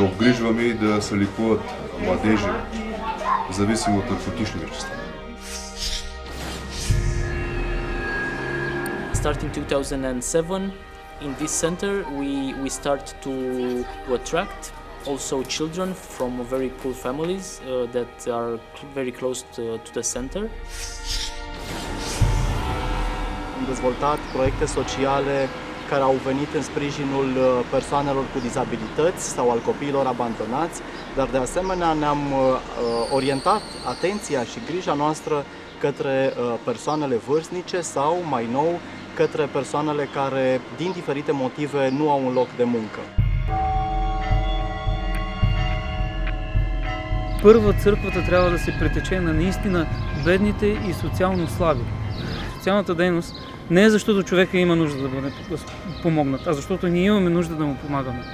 да обгрижваме и да се лекуват младежи, зависими от наркотични вещества. Starting 2007, in this center we start to attract also children from very poor families that are very close to the center. Am dezvoltat proiecte sociale care au venit în sprijinul persoanelor cu dizabilități sau al copiilor abandonați, dar de asemenea ne-am orientat atenția și grija noastră către persoanele vârstnice sau, mai nou, către persoanele care, din diferite motive, nu au un loc de muncă. Първо, църквата трябва да се притече на наистина бедните и социално слаби. Социалната дейност не е защото човека има нужда да бъде помогнат, а защото ние имаме нужда да му помагаме.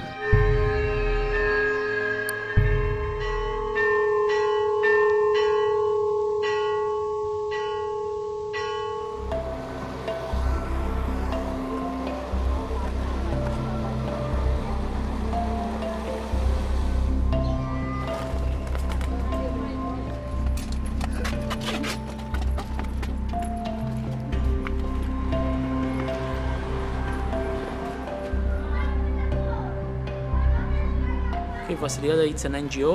Okay, Vasiliada, it's an NGO,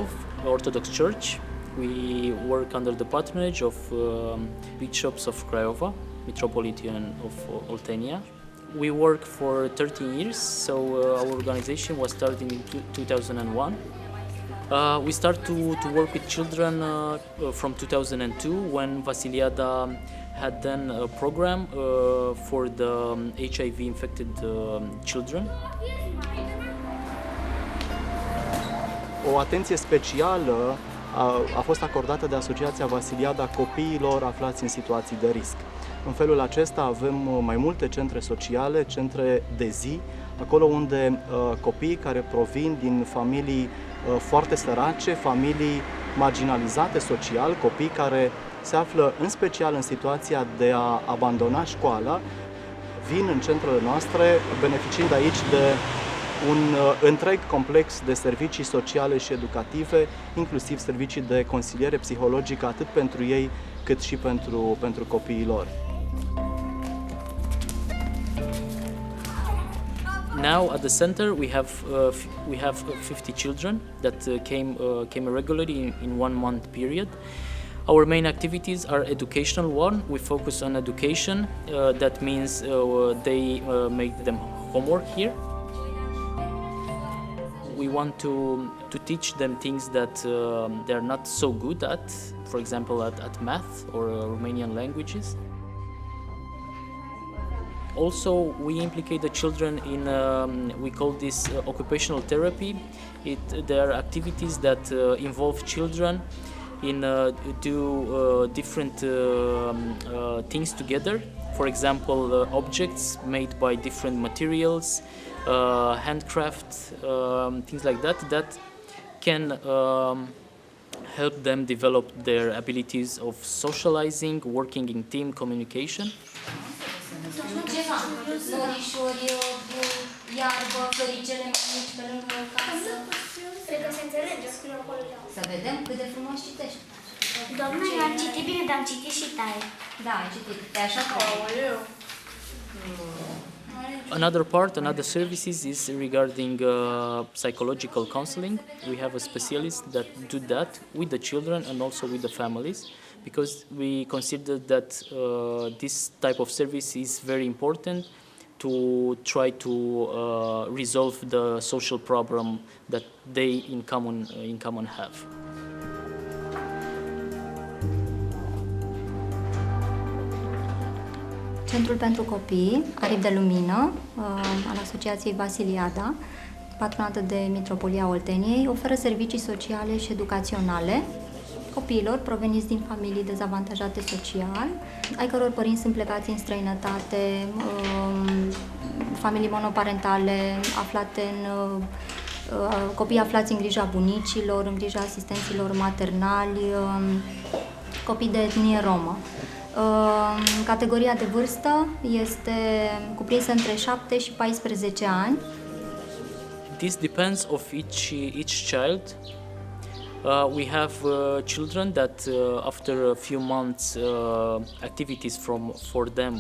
Orthodox Church. We work under the patronage of bishops of Craiova, Metropolitan of Oltenia. We work for 13 years, so our organization was started in 2001. We start to work with children from 2002 when Vasiliada had done a program for the HIV-infected children. O atenție specială a fost acordată de Asociația Vasiliada copiilor aflați în situații de risc. În felul acesta avem mai multe centre sociale, centre de zi, acolo unde copiii care provin din familii foarte sărace, familii marginalizate social, copii care se află în special în situația de a abandona școala, vin în centrele noastre beneficiind aici de un întreg complex de servicii sociale și educative, inclusiv servicii de consiliere psihologică atât pentru ei cât și pentru copiii lor. Now at the center we have 50 children that came regularly in 1 month period. Our main activities are educational one. We focus on education. That means they make them homework here. We want to teach them things that they're not so good at, for example at math or Romanian languages. Also, we implicate the children in, we call this occupational therapy. There are activities that involve children in do different things together. For example, objects made by different materials, handcraft, things like that can help them develop their abilities of socializing, working in team, communication. Norișori, iarbă, floricele mai mici pe lângă casă. Cred că se înțelege. Să vedem cât de frumos citești. Doamna, eu am citit bine, dar am citit și tare. Da, ai citit. Te așa Another services is regarding psychological counseling. We have a specialist that do that with the children and also with the families, because we consider that this type of service is very important to try to resolve the social problem that they in common have. Centrul pentru Copii, Aripi de Lumină, al Asociației Vasiliada, patronată de Mitropolia Olteniei, oferă servicii sociale și educaționale copiilor proveniți din familii dezavantajate social, ai căror părinți sunt plecați în străinătate, familii monoparentale, copii aflați în grija bunicilor, în grija asistenților maternali, copii de etnie romă. Categoria de vârstă este cuprinsă între 7 și 14 ani. This depends of each child. We have children that after a few months activities for them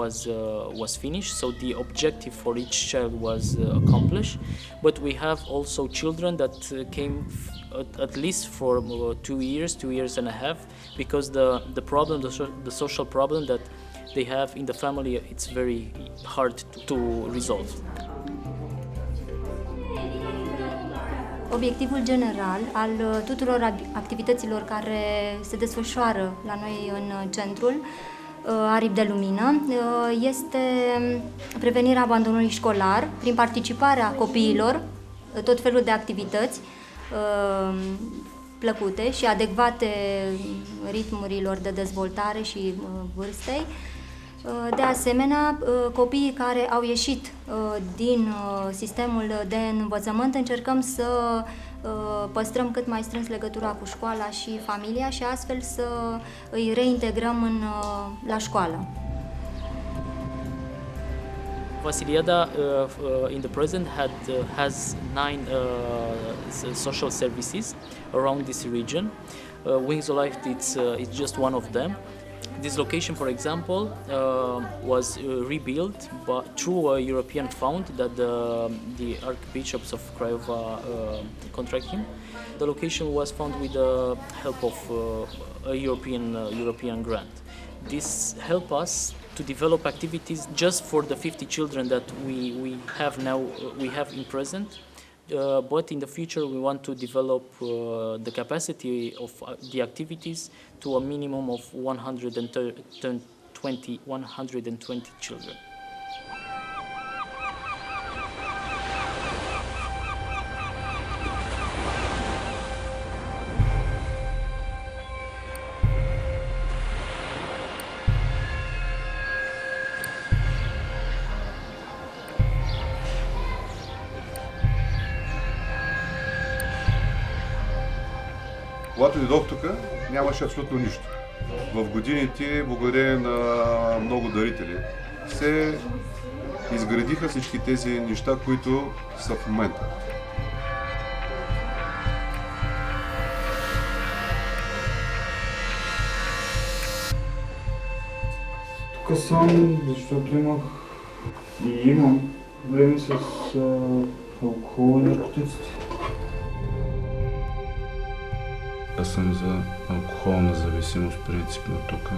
was finished, so the objective for each child was accomplished. But we have also children that came at least for 2 years and a half, because the problem, the social problem that they have in the family, it's very hard to resolve. Obiectivul general al tuturor activităților care se desfășoară la noi în centrul Aripi de Lumină este prevenirea abandonului școlar prin participarea copiilor, tot felul de activități plăcute și adecvate ritmurilor de dezvoltare și vârstei. De asemenea, copiii care au ieșit din sistemul de învățământ, încercăm să păstrăm cât mai strâns legătura cu școala și familia și astfel să îi reintegrăm la școală. Vasiliada in the present has 9 social services around this region. Wings of Life it's just one of them. This location, for example, was rebuilt through a European fund that the Archbishops of Craiova contracted. The location was found with the help of a European grant. This helped us to develop activities just for the 50 children that we have in present. But in the future we want to develop the capacity of the activities to a minimum of 120 children. Когато дойдох тук, нямаше абсолютно нищо. В годините, благодарение на много дарители, се изградиха всички тези неща, които са в момента. Тук съм, защото имах и имам проблеми с алкохол и наркотиците. Аз съм за алкохолна зависимост принципно тук.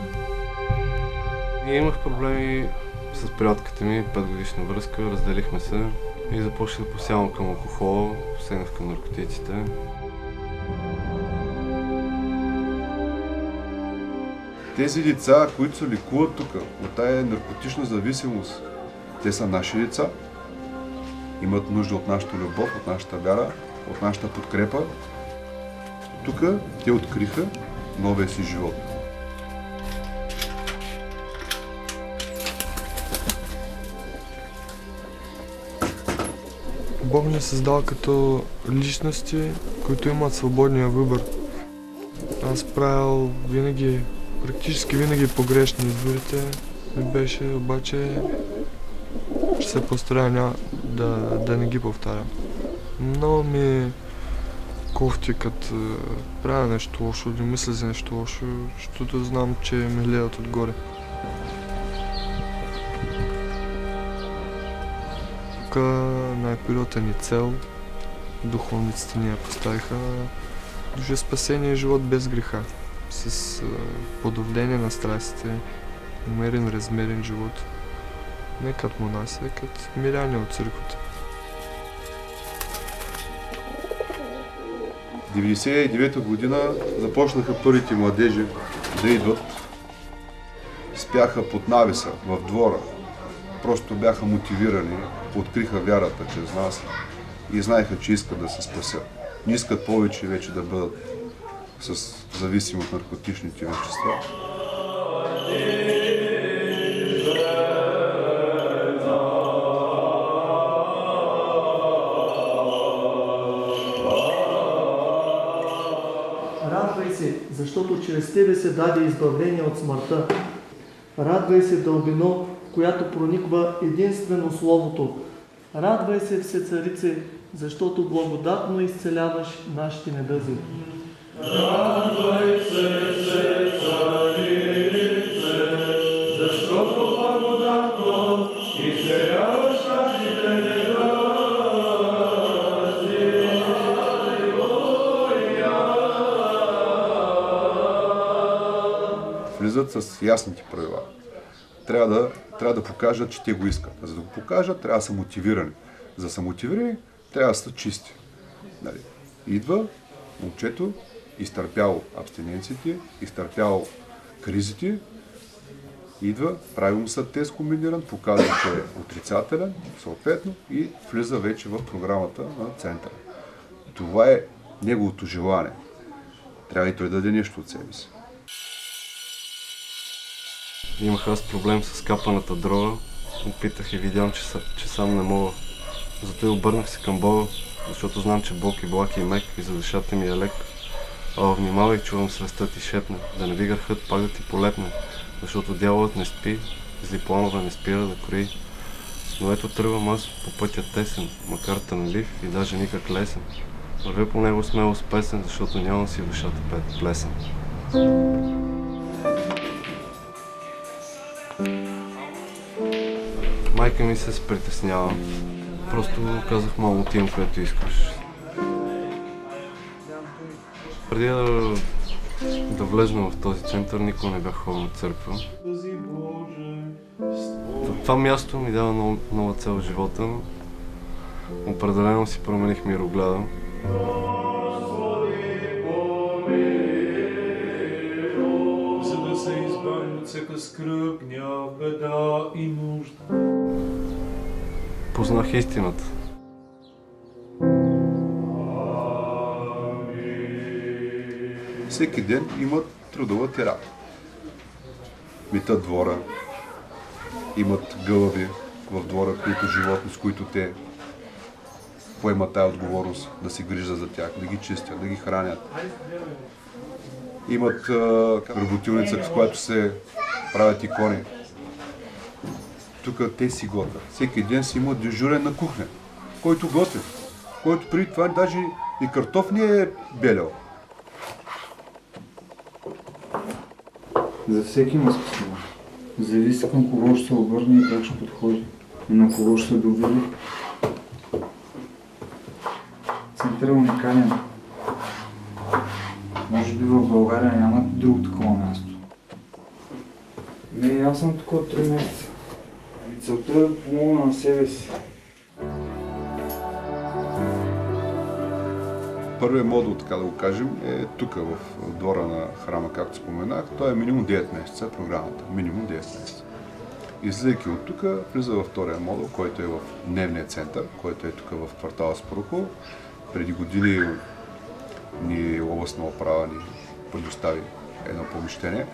Ние имах проблеми с приятелката ми, 5-годишна връзка, разделихме се и започнах да посявам към алкохола, посегнах към наркотиците. Тези деца, които се лекуват тук от тая наркотична зависимост, те са наши деца, имат нужда от нашата любов, от нашата вяра, от нашата подкрепа. Тук те откриха новия си живот. Бог ни създал като личности, които имат свободния выбор. Аз правил практически винаги погрешни изборите. Ми беше, обаче ще се постарая да не ги повтарям. Много ми кофти, като правя нещо лошо, не мисля за нещо лошо, защото знам, че ме гледат отгоре. Тук най-първата ни цел, духовниците ни я поставиха, душа спасение и живот без греха, с подавление на страстите, умерен, размерен живот. Не като монаси, а като миряни от църквата. 1999 година започнаха първите младежи да идват. Спяха под навеса в двора. Просто бяха мотивирани, откриха вярата чрез нас и знаеха, че искат да се спасят. Не искат повече вече да бъдат с зависими от наркотичните вещества. Радвай се, защото чрез тебе се даде избавление от смъртта. Радвай се, дълбино, в която прониква единствено Словото. Радвай се, Всецарице, защото благодатно изцеляваш нашите недъзи. Радвай се, царице, защото благодатно изцеляваш нашите недъзи. Влизат с ясните правила. Трябва да покажат, че те го искат. За да го покажат, трябва да са мотивирани. За да са мотивирани, трябва да са чисти. Нали? Идва момчето, изтърпяло абстиненциите, изтърпяло кризите, идва, прави му са тест комбиниран, показва, че е отрицателен, съответно, и влиза вече в програмата на центъра. Това е неговото желание. Трябва и той да даде нещо от себе си. Имах аз проблем с капаната дрога. Опитах и видям, че сам не мога. Зато и обърнах се към Бога, защото знам, че Бог и благ и мек и за душата ми е лек. Внимавай, чувам свестта ти шепне, да не ви гърхът пак да ти полепне, защото дяволът не спи, зли планове не спира да крои. Сновето тръгвам аз по пътя тесен, макар тъмлив и даже никак лесен. Вървя по него смело с песен, защото нямам си душата плесен. Майка ми се притеснява. Просто казах, мамо, отивам, където искаш. Преди да влезна в този център, никога не бях ходил на църква. Това място ми дава нова цел в живота. Определено си промених мирогледа. За да се избавим от всяка скръб, гняв, беда и нужда. Познах истината. Всеки ден имат трудова терапия. Метат двора, имат гълъби в двора, животни, с които те поемат тая отговорност да се грижат за тях, да ги чистят, да ги хранят. Имат работилница, с която се правят икони. Тук те си готвят. Всеки ден си има дежурен на кухня, който готви, който преди това даже и картоф не е белял. За всеки има спасение. Зависи към кого ще се обърне и как ще подходи. И на кого ще се довери. Център е уникален. Може би в България няма друго такова място. Не, аз съм тук от 3 месеца. И целта е да помогна на себе си. Първият модул, така да го кажем, е тук, в двора на храма, както споменах. Той е минимум 9 месеца, програмата. Минимум 9 месеца. Излизайки от тук, влиза във втория модул, който е в дневния център, който е тук в квартала Спарухово. Преди години ни областна управа ни предостави едно помещение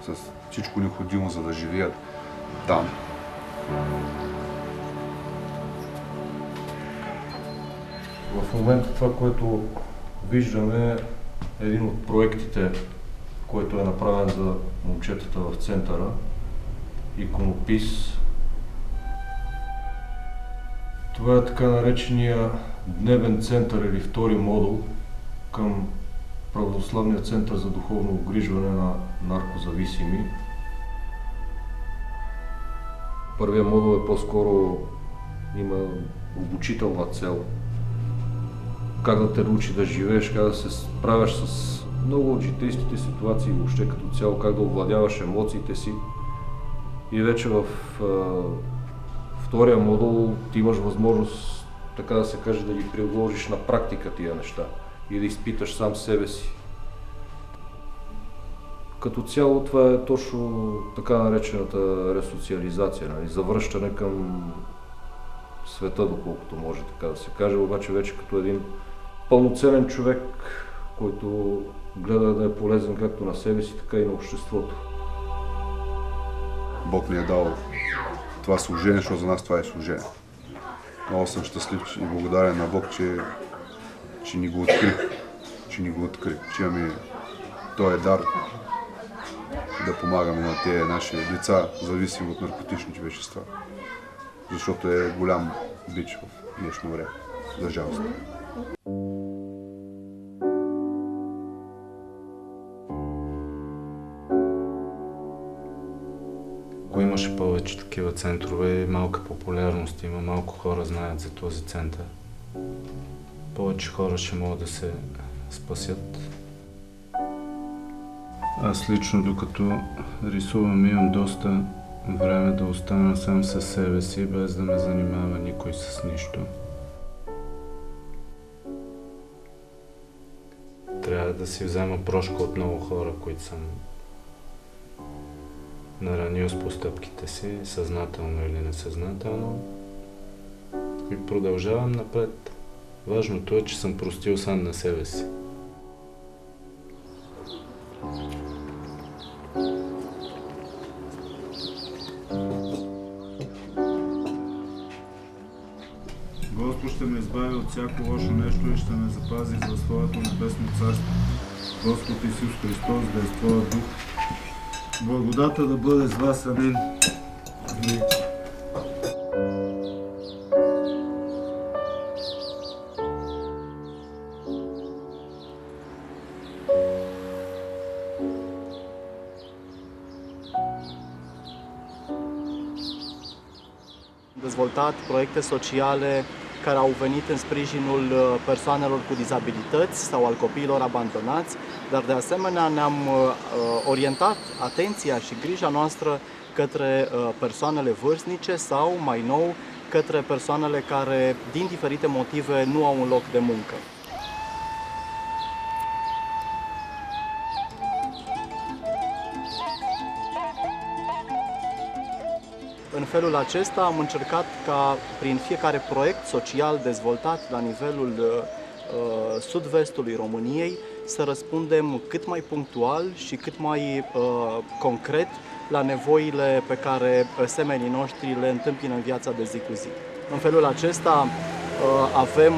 с всичко необходимо, за да живеят там. В момента това, което виждаме, е един от проектите, който е направен за момчетата в центъра. Иконопис. Това е така наречения дневен център или втори модул към Православния център за духовно обгрижване на наркозависими. Първият модул е по-скоро има обучителна цел. Как да те научи да живееш, как да се справяш с много от житейските ситуации, въобще като цяло, как да овладяваш емоциите си. И вече в втория модул ти имаш възможност, така да се каже, да ги приложиш на практика тия неща и да изпиташ сам себе си. Като цяло това е точно така наречената ресоциализация, нали? Завръщане към света, доколкото може така да се каже, обаче вече като един пълноценен човек, който гледа да е полезен както на себе си, така и на обществото. Бог ни е дал това служение, защото за нас това е служение. Много съм щастлив и благодарен на Бог, че ни го откри, че имаме този дар да помагаме на тези наши деца, зависими от наркотичните вещества. Защото е голям бич в днешно време. за жалост. Ако имаше повече такива центрове, малка популярност има, малко хора знаят за този център. Повече хора ще могат да се спасят. Аз лично, докато рисувам, имам доста време да остана сам със себе си, без да ме занимава никой с нищо. Трябва да си взема прошка от много хора, които съм наранил с постъпките си, съзнателно или несъзнателно. И продължавам напред. Важното е, че съм простил сам на себе си. Господ ще ме избави от всяко лошо нещо и ще ме запази за своето небесно царство. Господ Исус Христос да е с Твоя дух. Благодата да бъде с вас. Амин. Амин. Dezvoltat proiecte sociale care au venit în sprijinul persoanelor cu dizabilități sau al copiilor abandonați, dar de asemenea ne-am orientat atenția și grija noastră către persoanele vârstnice sau, mai nou, către persoanele care, din diferite motive, nu au un loc de muncă. În felul acesta am încercat ca prin fiecare proiect social dezvoltat la nivelul sud-vestului României să răspundem cât mai punctual și cât mai concret la nevoile pe care semenii noștri le întâmpină în viața de zi cu zi. În felul acesta avem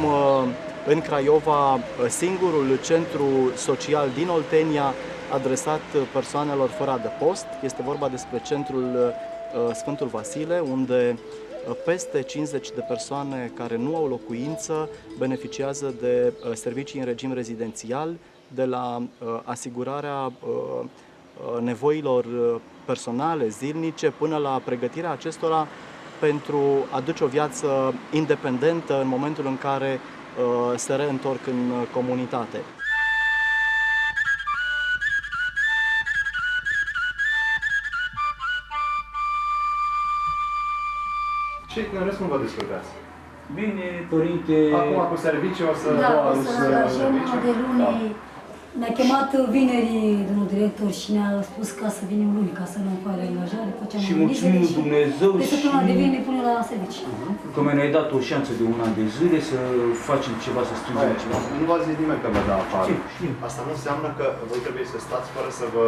în Craiova singurul centru social din Oltenia adresat persoanelor fără adăpost. Este vorba despre centrul Sfântul Vasile, unde peste 50 de persoane care nu au locuință beneficiază de servicii în regim rezidențial, de la asigurarea nevoilor personale, zilnice, până la pregătirea acestora pentru a duce o viață independentă în momentul în care se reîntorc în comunitate. Și în rest cum vă descurcați? Bine, părinte... Acum cu serviciu o să... Da, o să angajăm de luni. Ne-a chemat vineri domnul director și ne-a spus ca să venim luni, ca să nu facă angajare. Și mulțumim lui Dumnezeu de săptămâna de vineri până la serviciu. Că mi-ai dat o șansă de un an de zile să facem ceva, să strângem ceva. Nu v-a zis nimeni că vă dă afară. Știu. Asta nu înseamnă că voi trebuie să stați fără să vă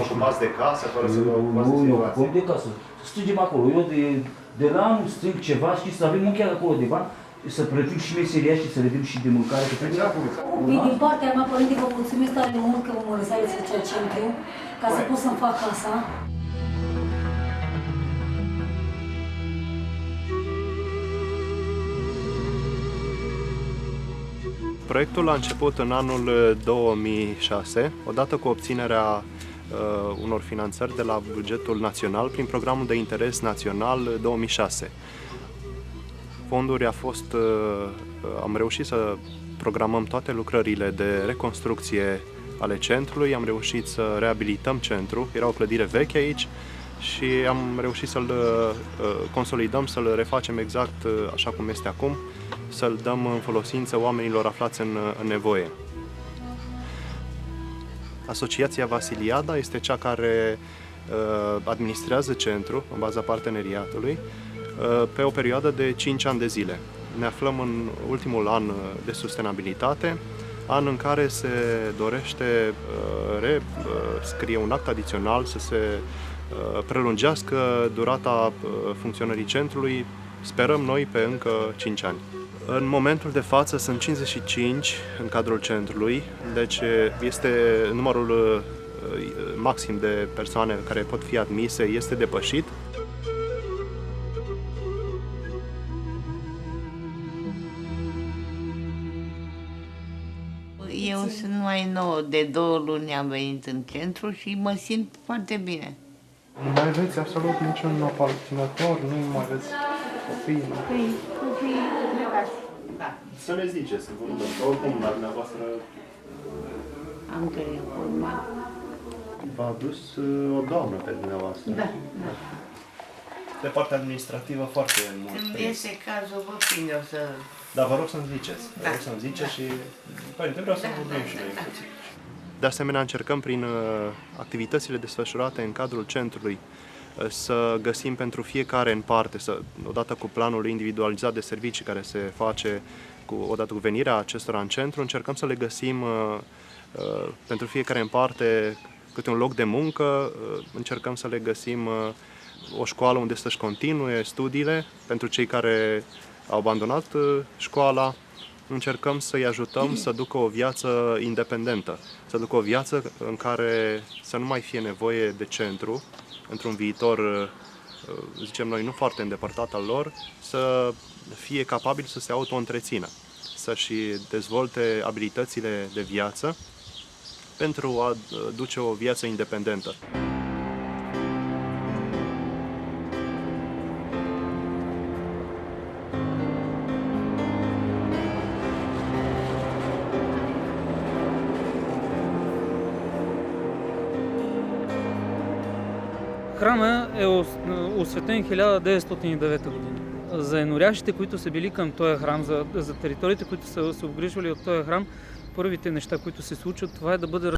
ocupați de casă, fără să vă ocupați de situație. Nu, de casă. Să strângem acolo. Eu de la anul strâng ceva, știi, să avem chiar acolo de bani, să plătim și meseria și să le dăm și de mâncare. Din partea mea, părinte, vă mulțumesc tare mult că mă lăsați pe acel centru, ca să pot să-mi fac casa. Proiectul a început în anul 2006, odată cu obținerea unor finanțări de la bugetul național prin programul de interes național 2006. Fonduri am reușit să programăm toate lucrările de reconstrucție ale centrului, am reușit să reabilităm centrul, era o clădire veche aici și am reușit să-l consolidăm, să-l refacem exact așa cum este acum, să-l dăm în folosință oamenilor aflați în nevoie. Asociația Vasiliada este cea care administrează centrul în baza parteneriatului pe o perioadă de 5 ani de zile. Ne aflăm în ultimul an de sustenabilitate, an în care se dorește scrie un act adițional să se prelungească durata funcționării centrului, sperăm noi, pe încă 5 ani. În momentul de față sunt 55 în cadrul centrului, deci este numărul maxim de persoane care pot fi admise este depășit. mai nou, de 2 luni am venit în centru și mă simt foarte bine. Nu mai aveți absolut niciun aparținător, nu mai aveți copii? Copiii plecați. Să ne ziceți, să vă rugăm, că oricum la dumneavoastră Am telefonat. v-a dus o doamnă pe dumneavoastră. Da. Pe partea administrativă foarte mult. Când iese cazul, vă prinde, o să... Dar vă rog să-mi ziceți. Vă rog să-mi ziceți și... Părinte, vreau să vorbim și noi puțin. De asemenea, încercăm prin activitățile desfășurate în cadrul centrului să găsim pentru fiecare în parte, odată cu planul individualizat de servicii care se face odată cu venirea acestora în centru, încercăm să le găsim pentru fiecare în parte câte un loc de muncă, încercăm să le găsim o școală unde să-și continue studiile pentru cei care au abandonat școala. Încercăm să-i ajutăm să ducă o viață independentă, să ducă o viață în care să nu mai fie nevoie de centru, într-un viitor, zicem noi, nu foarte îndepărtat al lor, să fie capabil să se auto-întrețină, să-și dezvolte abilitățile de viață pentru a duce o viață independentă. Храма е осветен 1909 година. За енорящите, които са били към този храм, за териториите, които са се обгрижвали от този храм, първите неща, които се случват, това е да бъде